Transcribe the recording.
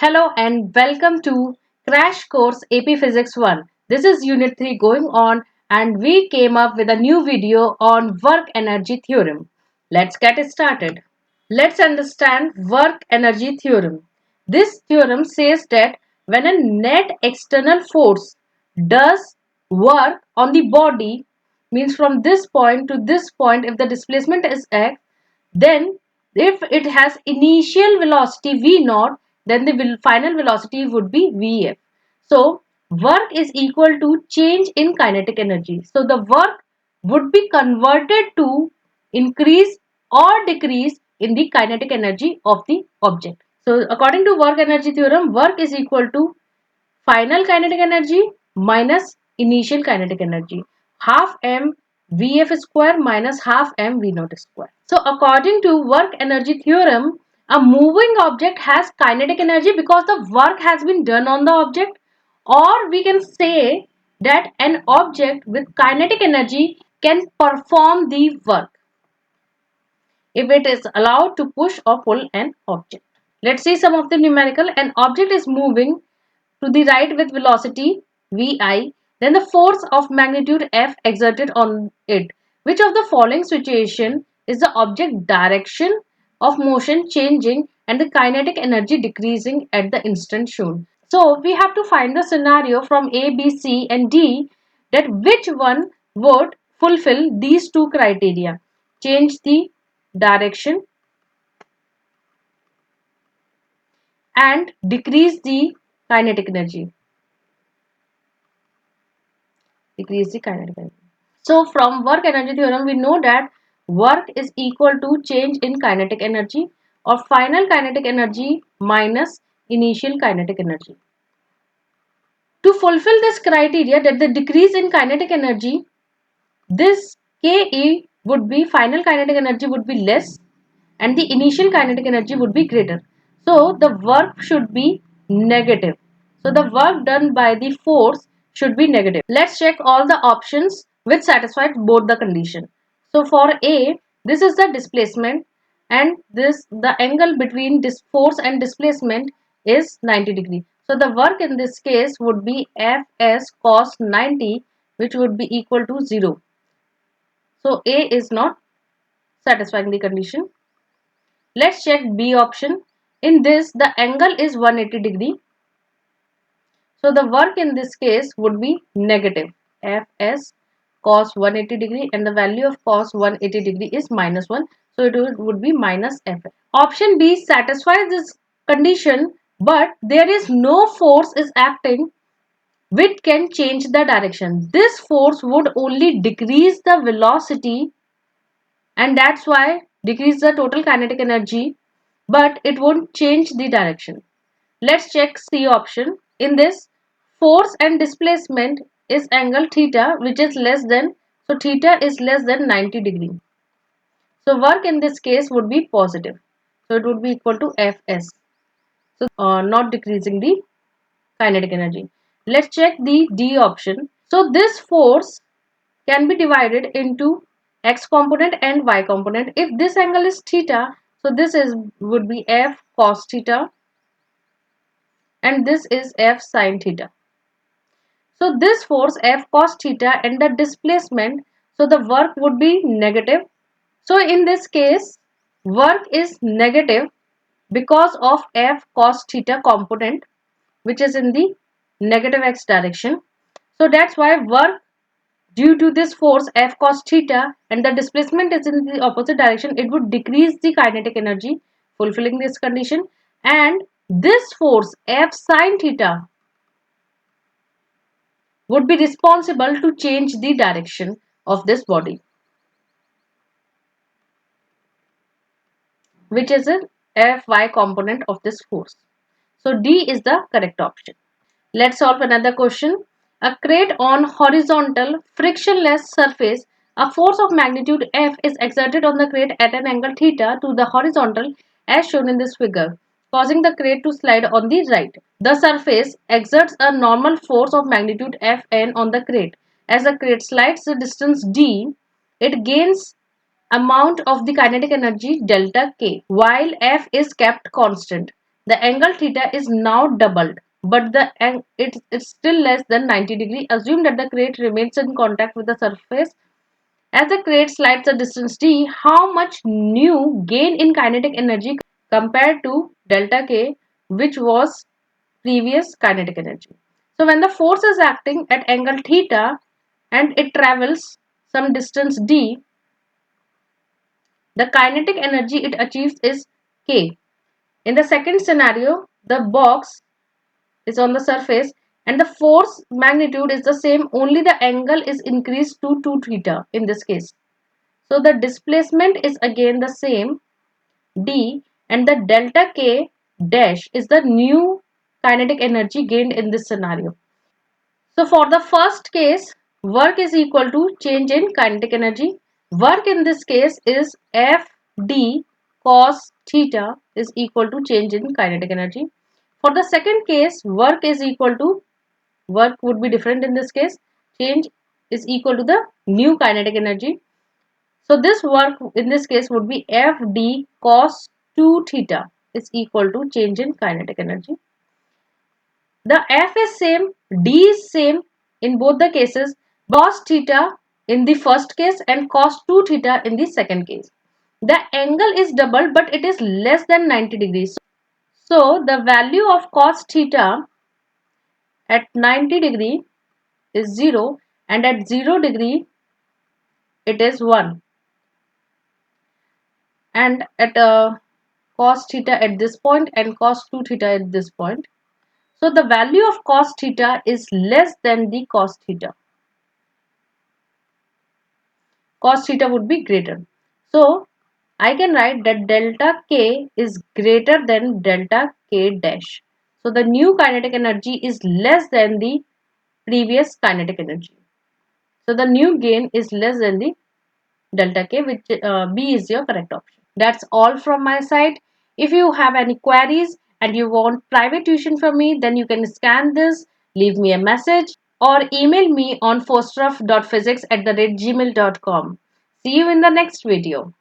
Hello and welcome to Crash Course AP Physics 1. This is Unit 3 going on and we came up with a new video on Work-Energy Theorem. Let's get started. Let's understand Work-Energy Theorem. This theorem says that when a net external force does work on the body, means from this point to this point, if the displacement is x, then if it has initial velocity v naught, then the final velocity would be vf. So work is equal to change in kinetic energy. So the work would be converted to increase or decrease in the kinetic energy of the object. So according to work energy theorem, work is equal to final kinetic energy minus initial kinetic energy, half m Vf square minus half m V naught square. So according to work energy theorem, a moving object has kinetic energy because the work has been done on the object, or we can say that an object with kinetic energy can perform the work if it is allowed to push or pull an object. Let's see some of the numerical. An object is moving to the right with velocity vi, then the force of magnitude f exerted on it. Which of the following situation is the object direction of motion changing and the kinetic energy decreasing at the instant shown? So we have to find the scenario from A, B, C and D, that which one would fulfill these two criteria: change the direction and decrease the kinetic energy. So from work energy theorem, we know that work is equal to change in kinetic energy or final kinetic energy minus initial kinetic energy. To fulfill this criteria, that the decrease in kinetic energy, this Ke would be, final kinetic energy would be less and the initial kinetic energy would be greater. So the work should be negative. So the work done by the force should be negative. Let's check all the options which satisfy both the condition. So for A, this is the displacement and this the angle between this force and displacement is 90 degree. So the work in this case would be Fs cos 90, which would be equal to 0. So A is not satisfying the condition. Let's check B option. In this, the angle is 180 degree. So the work in this case would be negative. Fs cos 180 degree and the value of cos 180 degree is minus 1. So it would be minus F. Option B satisfies this condition, but there is no force is acting which can change the direction. This force would only decrease the velocity, and that's why decrease the total kinetic energy, but it won't change the direction. Let's check C option. In this, force and displacement is angle theta, which is less than, so theta is less than 90 degree. So work in this case would be positive. So it would be equal to Fs. So not decreasing the kinetic energy. Let's check the D option. So this force can be divided into x component and y component. If this angle is theta, so this is would be F cos theta and this is F sin theta. So this force F cos theta and the displacement, so the work would be negative. So in this case, work is negative because of F cos theta component, which is in the negative x direction. So that's why work due to this force F cos theta and the displacement is in the opposite direction, it would decrease the kinetic energy, fulfilling this condition. And this force F sin theta would be responsible to change the direction of this body, which is a Fy component of this force. So D is the correct option. Let's solve another question. A crate on horizontal frictionless surface, a force of magnitude F is exerted on the crate at an angle theta to the horizontal as shown in this figure, causing the crate to slide on the right. The surface exerts a normal force of magnitude Fn on the crate. As the crate slides the distance d, it gains amount of the kinetic energy delta k while F is kept constant. The angle theta is now doubled, but it's still less than 90 degree. Assume that the crate remains in contact with the surface. As the crate slides a distance d, how much new gain in kinetic energy compared to delta k, which was previous kinetic energy. So when the force is acting at angle theta and it travels some distance d, the kinetic energy it achieves is k. In the second scenario, the box is on the surface and the force magnitude is the same, only the angle is increased to 2 theta in this case. So the displacement is again the same d, and the delta k dash is the new kinetic energy gained in this scenario. So for the first case, work is equal to change in kinetic energy. Work in this case is Fd cos theta is equal to change in kinetic energy. For the second case, work is equal to, work would be different in this case, change is equal to the new kinetic energy. So this work in this case would be Fd cos 2 theta is equal to change in kinetic energy. The F is same, D is same in both the cases, cos theta in the first case and cos 2 theta in the second case. The angle is doubled but it is less than 90 degrees. So the value of cos theta at 90 degree is 0 and at 0 degree it is 1. And at cos theta at this point and cos 2 theta at this point. So the value of cos theta is less than the cos theta. Cos theta would be greater. So I can write that delta k is greater than delta k dash. So the new kinetic energy is less than the previous kinetic energy. So the new gain is less than the delta k, which B is your correct option. That's all from my side. If you have any queries and you want private tuition from me, then you can scan this, leave me a message or email me on forcetra.physicss@gmail.com. See you in the next video.